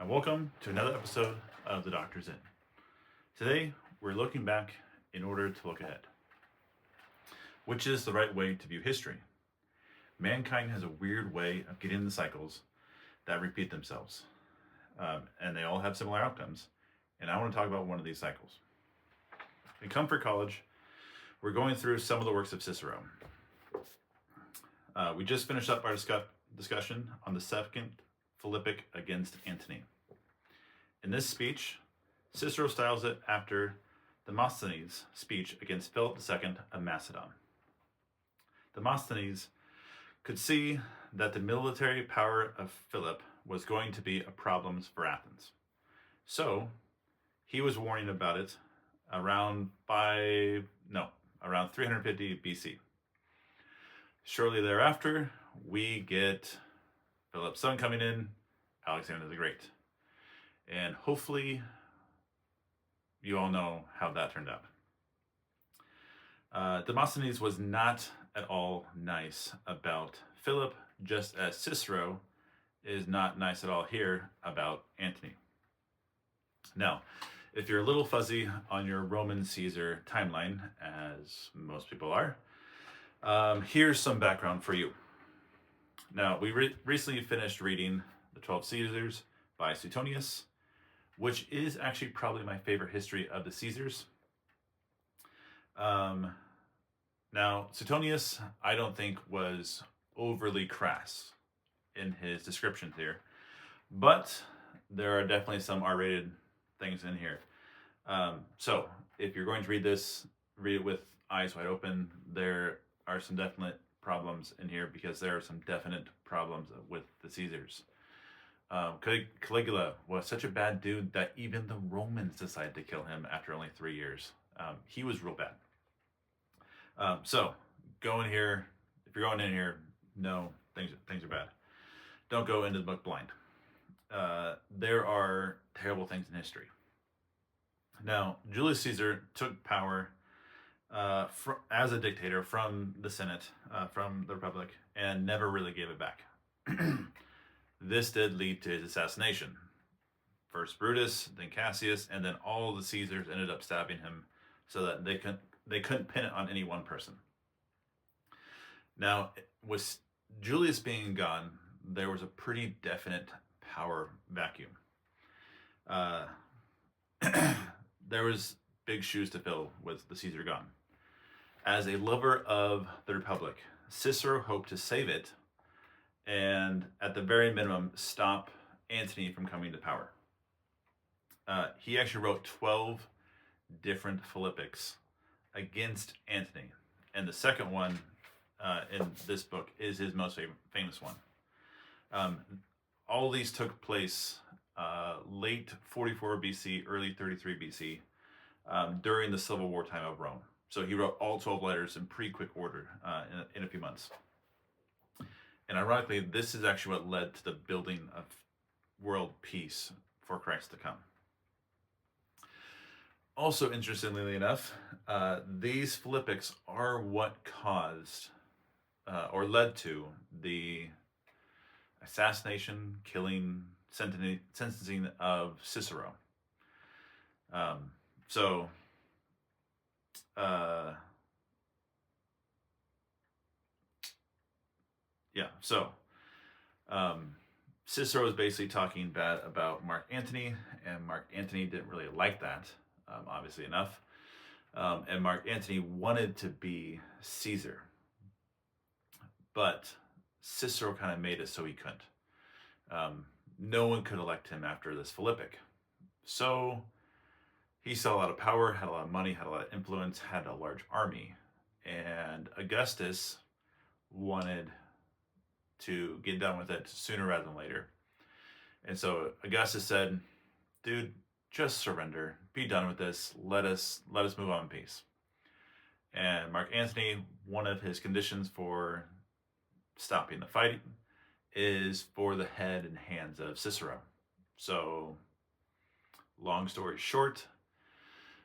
and welcome to another episode of The Doctor's Inn. Today, we're looking back in order to look ahead. Which is the right way to view history? Mankind has a weird way of getting in the cycles that repeat themselves, and they all have similar outcomes, and I want to talk about one of these cycles. In Comfort College, we're going through some of the works of Cicero. We just finished up our discussion on the second Philippic against Antony. In this speech, Cicero styles it after Demosthenes' speech against Philip II of Macedon. Demosthenes could see that the military power of Philip was going to be a problem for Athens. So, he was warning about it around 350 BC. Shortly thereafter, we get Philip's son coming in, Alexander the Great. And hopefully, you all know how that turned out. Demosthenes was not at all nice about Philip, just as Cicero is not nice at all here about Antony. Now, if you're a little fuzzy on your Roman Caesar timeline, as most people are, here's some background for you. Now, we recently finished reading The 12 Caesars by Suetonius, which is actually probably my favorite history of the Caesars. Now, Suetonius, I don't think was overly crass in his descriptions here, but there are definitely some R-rated things in here. So, if you're going to read this, read it with eyes wide open. There are some definite problems in here because there are some definite problems with the Caesars. Caligula was such a bad dude that even the Romans decided to kill him after only 3 years. He was real bad. So go in here. If you're going in here, no, things are bad. Don't go into the book blind. There are terrible things in history. Now, Julius Caesar took power as a dictator from the Senate, from the Republic, and never really gave it back. This did lead to his assassination. First Brutus, then Cassius, and then all the Caesars ended up stabbing him so that they couldn't pin it on any one person. Now, with Julius being gone, there was a pretty definite power vacuum. There was big shoes to fill with the Caesar gone. As a lover of the Republic, Cicero hoped to save it and, at the very minimum, stop Antony from coming to power. He actually wrote 12 different Philippics against Antony, and the second one in this book is his most famous one. All these took place late 44 BC, early 33 BC, during the civil war time of Rome. So he wrote all 12 letters in pretty quick order in a few months. And ironically, this is actually what led to the building of world peace for Christ to come. Also, interestingly enough, these Philippics are what caused or led to the assassination, killing, sentencing of Cicero. Cicero was basically talking bad about Mark Antony, and Mark Antony didn't really like that, obviously enough. And Mark Antony wanted to be Caesar, but Cicero kind of made it so he couldn't. No one could elect him after this Philippic. So he saw a lot of power, had a lot of money, had a lot of influence, had a large army, and Augustus wanted to get done with it sooner rather than later. And so Augustus said, dude, just surrender, be done with this, let us move on in peace. And Mark Antony, one of his conditions for stopping the fighting is for the head and hands of Cicero. So, long story short,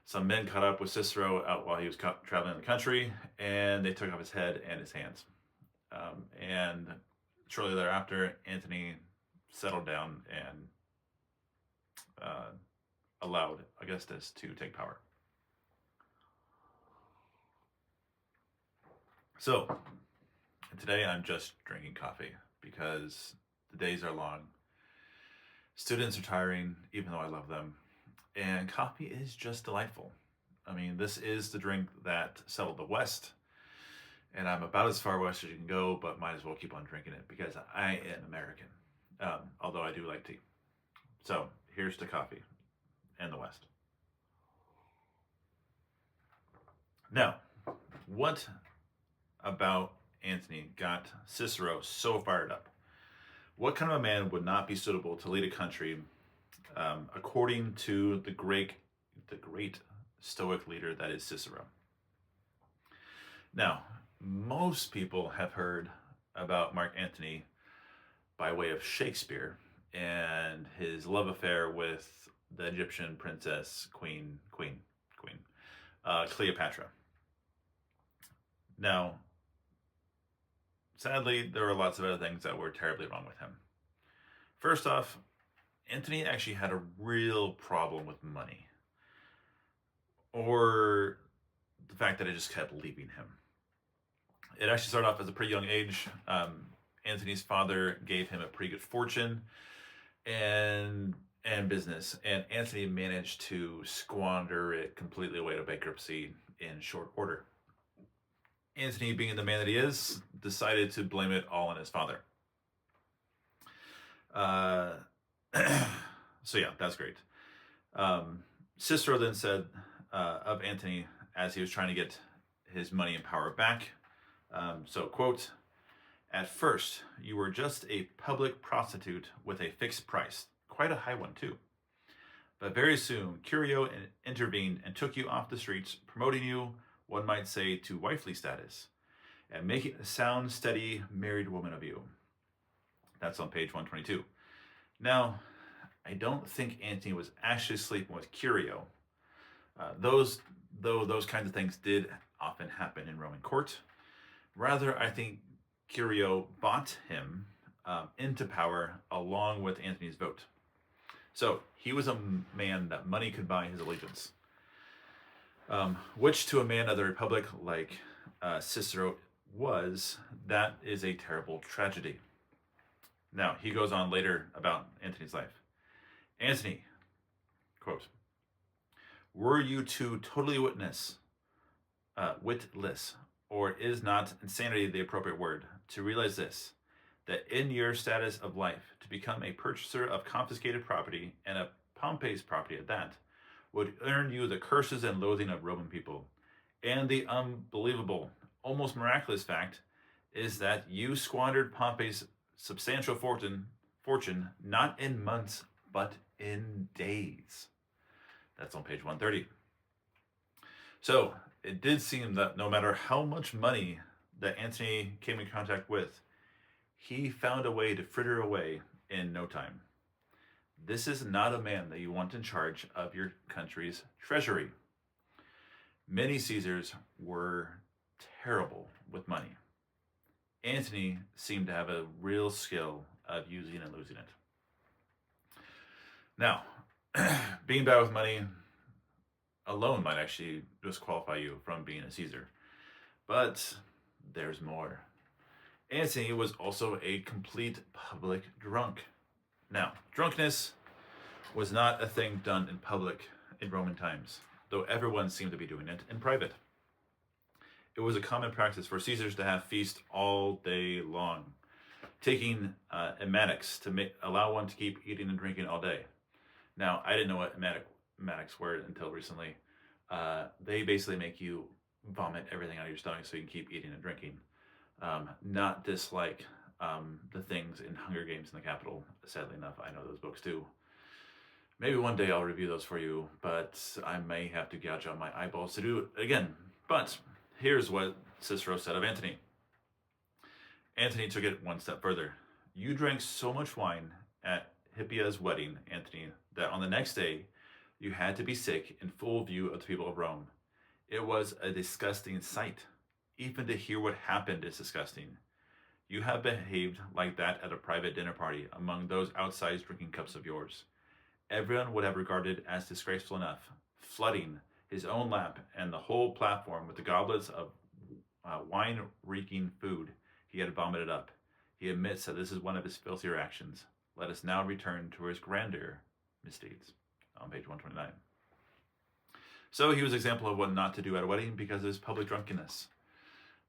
some men caught up with Cicero out while he was traveling the country, and they took off his head and his hands. And shortly thereafter, Antony settled down and allowed Augustus to take power. So today I'm just drinking coffee because the days are long. Students are tiring, even though I love them. And coffee is just delightful. I mean, this is the drink that settled the West, and I'm about as far west as you can go, but might as well keep on drinking it because I am American, although I do like tea. So here's to coffee and the West. Now, what about Antony got Cicero so fired up? What kind of a man would not be suitable to lead a country, according to the great Stoic leader that is Cicero? Now, most people have heard about Mark Antony by way of Shakespeare and his love affair with the Egyptian princess Queen Cleopatra. Now, sadly, there were lots of other things that were terribly wrong with him. First off, Antony actually had a real problem with money, or the fact that it just kept leaving him. It actually started off as a pretty young age. Antony's father gave him a pretty good fortune and business, and Antony managed to squander it completely away to bankruptcy in short order. Antony, being the man that he is, decided to blame it all on his father. So yeah, that's great. Cicero then said of Antony as he was trying to get his money and power back, so quote, "At first, you were just a public prostitute with a fixed price, quite a high one too. But very soon, Curio intervened and took you off the streets, promoting you, one might say, to wifely status, and making a sound, steady, married woman of you." That's on page 122. Now, I don't think Antony was actually sleeping with Curio. Those kinds of things did often happen in Roman court. Rather, I think Curio bought him into power along with Antony's vote. So he was a man that money could buy his allegiance, which to a man of the Republic like Cicero that is a terrible tragedy. Now, he goes on later about Antony's life. Antony, quote, "Were you to totally witless, or is not insanity the appropriate word, to realize this, that in your status of life, to become a purchaser of confiscated property, and of Pompey's property at that, would earn you the curses and loathing of Roman people. And the unbelievable, almost miraculous fact is that you squandered Pompey's substantial fortune not in months, but in days." That's on page 130. So it did seem that no matter how much money that Antony came in contact with, he found a way to fritter away in no time. This is not a man that you want in charge of your country's treasury. Many Caesars were terrible with money. Antony seemed to have a real skill of using and losing it. Now, being bad with money alone might actually disqualify you from being a Caesar. But there's more. Antony was also a complete public drunk. Now, drunkenness was not a thing done in public in Roman times, though everyone seemed to be doing it in private. It was a common practice for Caesars to have feasts all day long, taking emetics to allow one to keep eating and drinking all day. Now, I didn't know what emetics were until recently. They basically make you vomit everything out of your stomach so you can keep eating and drinking. Not dislike the things in Hunger Games in the Capitol. Sadly enough, I know those books too. Maybe one day I'll review those for you, but I may have to gouge out my eyeballs to do it again. But here's what Cicero said of Antony. Antony took it one step further. "You drank so much wine at Hippia's wedding, Antony, that on the next day you had to be sick in full view of the people of Rome. It was a disgusting sight. Even to hear what happened is disgusting. You have behaved like that at a private dinner party among those outside drinking cups of yours. everyone would have regarded as disgraceful enough, flooding his own lap and the whole platform with the goblets of wine-reeking food he had vomited up. He admits that this is one of his filthier actions. Let us now return to his grander misdeeds. On page 129. So he was an example of what not to do at a wedding because of his public drunkenness.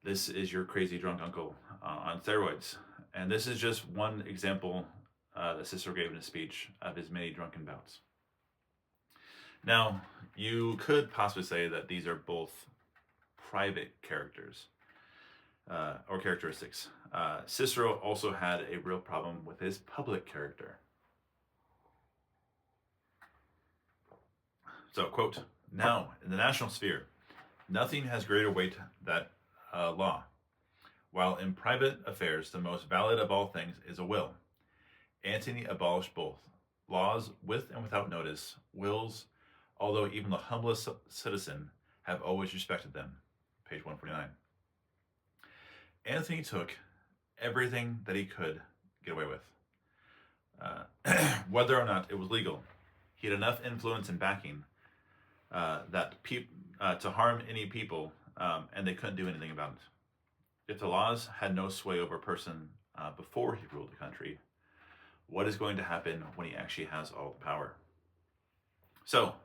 This is your crazy drunk uncle on steroids. And this is just one example that Cicero gave in his speech of his many drunken bouts. Now, you could possibly say that these are both private characters or characteristics. Cicero also had a real problem with his public character. So, quote, now, in the national sphere, nothing has greater weight than law, while in private affairs the most valid of all things is a will. Antony abolished both, laws with and without notice, wills, although even the humblest citizen have always respected them. Page 149. Antony took everything that he could get away with, whether or not it was legal. He had enough influence and backing to harm any people, and they couldn't do anything about it. If the laws had no sway over a person before he ruled the country, what is going to happen when he actually has all the power? So,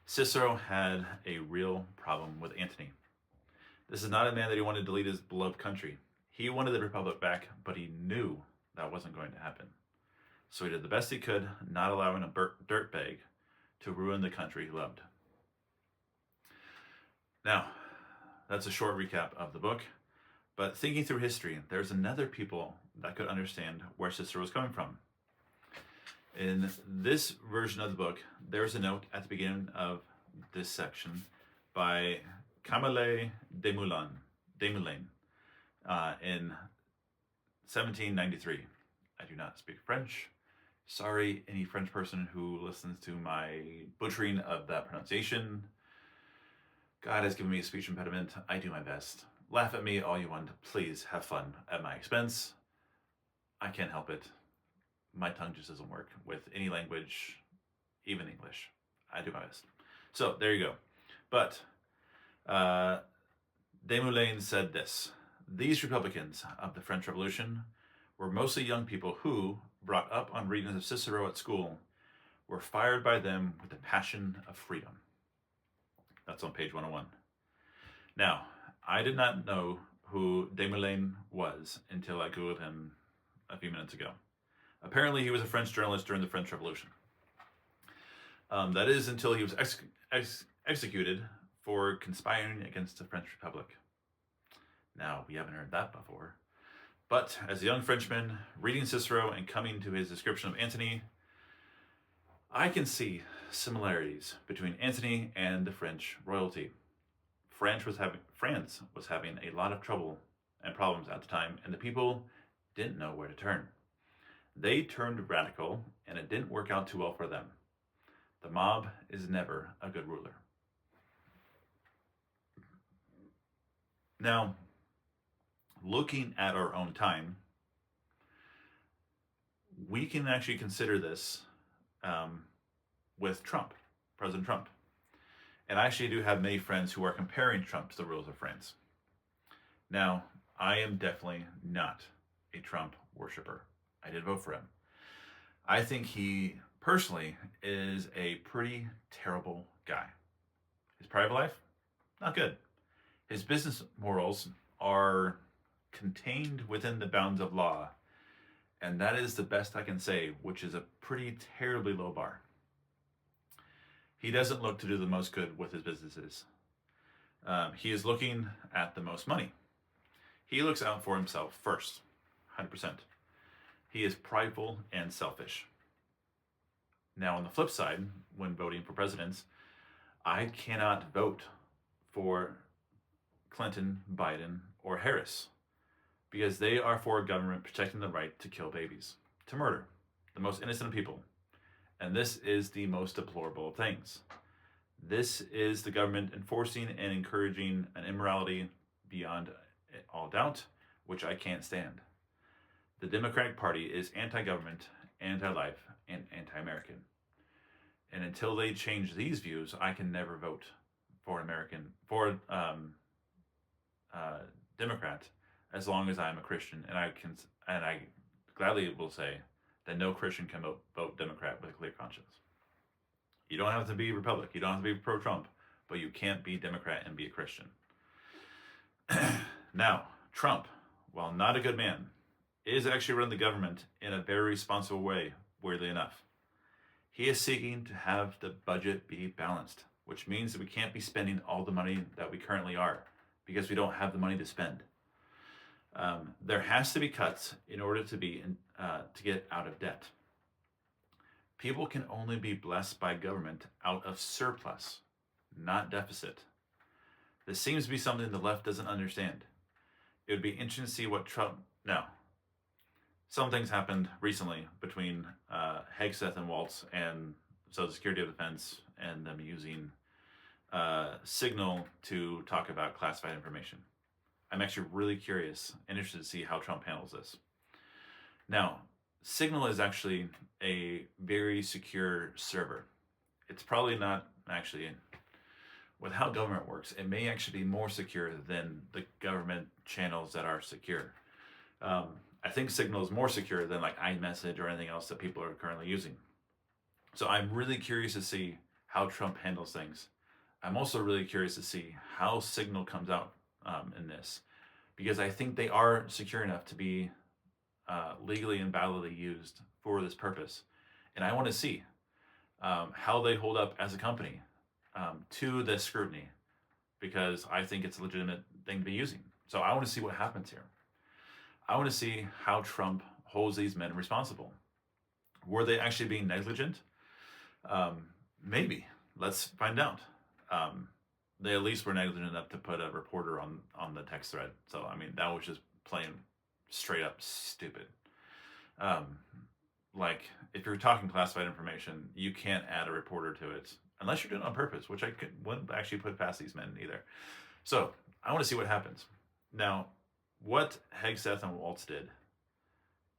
Cicero had a real problem with Antony. This is not a man that he wanted to lead his beloved country. He wanted the republic back, but he knew that wasn't going to happen. So he did the best he could, not allowing a dirtbag to ruin the country he loved. Now, that's a short recap of the book, but thinking through history, there's another people that could understand where Cicero was coming from. In this version of the book, there's a note at the beginning of this section by Camille Desmoulins in 1793. I do not speak French. Sorry, any French person who listens to my butchering of that pronunciation. God has given me a speech impediment. I do my best. Laugh at me all you want. Please have fun at my expense. I can't help it. My tongue just doesn't work with any language, even English. I do my best. So there you go. But Desmoulins said this: these Republicans of the French Revolution were mostly young people who, brought up on readings of Cicero at school, were fired by them with the passion of freedom. That's on page 101. Now, I did not know who Desmoulins was until I Googled him a few minutes ago. Apparently, he was a French journalist during the French Revolution. That is until he was executed for conspiring against the French Republic. Now, we haven't heard that before. But as a young Frenchman, reading Cicero and coming to his description of Antony, I can see similarities between Antony and the French royalty. France was having a lot of trouble and problems at the time, and the people didn't know where to turn. They turned radical, and it didn't work out too well for them. The mob is never a good ruler. Now, looking at our own time, we can actually consider this with Trump, President Trump. And I actually do have many friends who are comparing Trump to the rulers of France. Now, I am definitely not a Trump worshiper. I did vote for him. I think he, personally, is a pretty terrible guy. His private life, not good. His business morals are contained within the bounds of law, and that is the best I can say, which is a pretty terribly low bar. He doesn't look to do the most good with his businesses. He is looking at the most money. He looks out for himself first, 100%. He is prideful and selfish. Now, on the flip side, when voting for presidents, I cannot vote for Clinton, Biden, or Harris because they are for a government protecting the right to kill babies, to murder the most innocent of people. And this is the most deplorable of things. This is the government enforcing and encouraging an immorality beyond all doubt, which I can't stand. The Democratic Party is anti-government, anti-life, and anti-American. And until they change these views, I can never vote for for uh, Democrat, as long as I'm a Christian, and I gladly will say that no Christian can vote Democrat with a clear conscience. You don't have to be Republican, you don't have to be pro-Trump, but you can't be Democrat and be a Christian. Now, Trump, while not a good man, is actually running the government in a very responsible way, weirdly enough. He is seeking to have the budget be balanced, which means that we can't be spending all the money that we currently are because we don't have the money to spend. There has to be cuts in order to get out of debt. People can only be blessed by government out of surplus, not deficit. This seems to be something the left doesn't understand. It would be interesting to see what Trump... Now, some things happened recently between Hegseth and Waltz and so the Secretary of Defense and them using Signal to talk about classified information. I'm actually really curious and interested to see how Trump handles this. Now, Signal is actually a very secure server. It's probably not actually, with how government works, it may actually be more secure than the government channels that are secure. I think Signal is more secure than like iMessage or anything else that people are currently using. So I'm really curious to see how Trump handles things. I'm also really curious to see how Signal comes out in this, because I think they are secure enough to be legally and validly used for this purpose. And I want to see how they hold up as a company to this scrutiny, because I think it's a legitimate thing to be using. So I want to see what happens here. I want to see how Trump holds these men responsible. Were they actually being negligent? Maybe. Let's find out. They at least were negligent enough to put a reporter on the text thread. So, I mean, that was just plain straight up stupid. Like, if you're talking classified information, you can't add a reporter to it unless you're doing it on purpose, which wouldn't actually put past these men either. So, I want to see what happens. Now, what Hegseth and Waltz did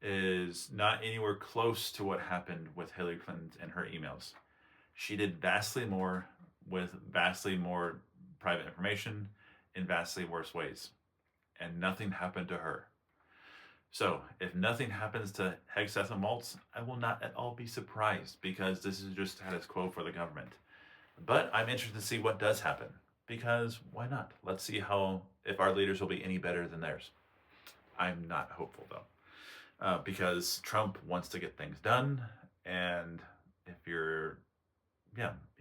is not anywhere close to what happened with Hillary Clinton and her emails. She did vastly more with vastly more private information in vastly worse ways. And nothing happened to her. So, if nothing happens to Hegseth and Waltz, I will not at all be surprised, because this is just status quo for the government. But I'm interested to see what does happen, because why not? Let's see if our leaders will be any better than theirs. I'm not hopeful, though, because Trump wants to get things done, and he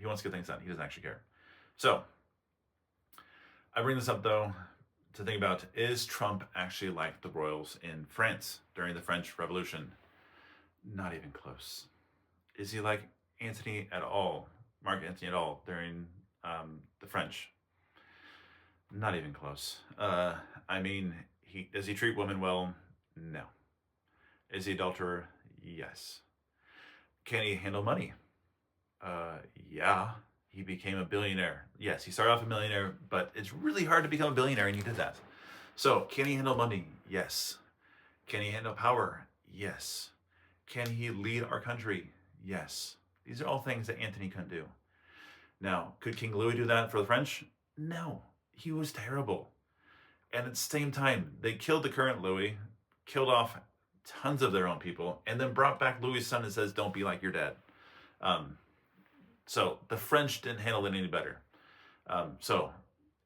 wants to get things done. He doesn't actually care. So, I bring this up, though, to think about, is Trump actually like the royals in France during the French Revolution? Not even close. Is he like Mark Antony at all during the French? Not even close. I mean, does he treat women well? No. Is he an adulterer? Yes. Can he handle money? Yeah. He became a billionaire. Yes, he started off a millionaire, but it's really hard to become a billionaire, and he did that. So, can he handle money? Yes. Can he handle power? Yes. Can he lead our country? Yes. These are all things that Antony couldn't do. Now, could King Louis do that for the French? No. He was terrible. And at the same time, they killed the current Louis, killed off tons of their own people, and then brought back Louis' son and says, don't be like your dad. So the French didn't handle it any better. So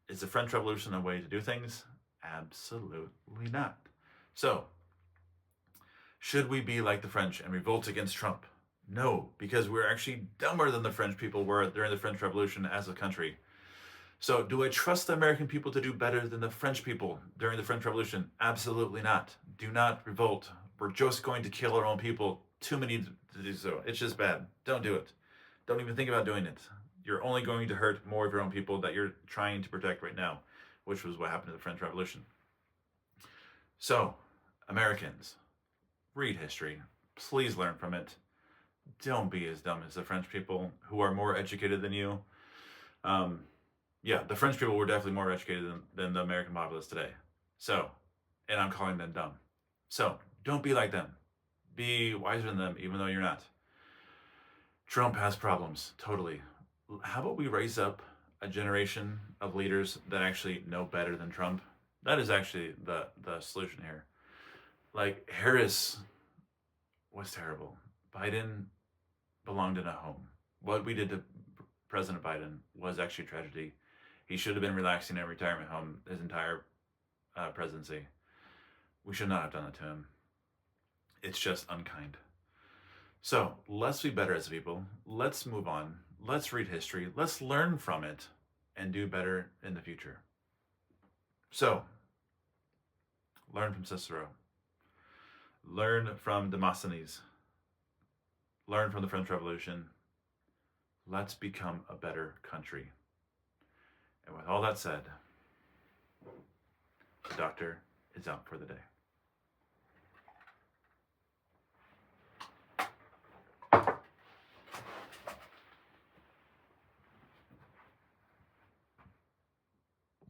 is the French Revolution a way to do things? Absolutely not. So should we be like the French and revolt against Trump? No, because we're actually dumber than the French people were during the French Revolution as a country. So do I trust the American people to do better than the French people during the French Revolution? Absolutely not. Do not revolt. We're just going to kill our own people. Too many to do so. It's just bad. Don't do it. Don't even think about doing it. You're only going to hurt more of your own people that you're trying to protect right now, which was what happened to the French Revolution. So, Americans, read history. Please learn from it. Don't be as dumb as the French people who are more educated than you. The French people were definitely more educated than the American populace today. So, and I'm calling them dumb. So, don't be like them. Be wiser than them, even though you're not. Trump has problems, totally. How about we raise up a generation of leaders that actually know better than Trump? That is actually the solution here. Like Harris was terrible. Biden belonged in a home. What we did to President Biden was actually a tragedy. He should have been relaxing in a retirement home his entire presidency. We should not have done that to him. It's just unkind. So let's be better as a people. Let's move on. Let's read history. Let's learn from it and do better in the future. So, learn from Cicero. Learn from Demosthenes. Learn from the French Revolution. Let's become a better country. And with all that said, the doctor is out for the day.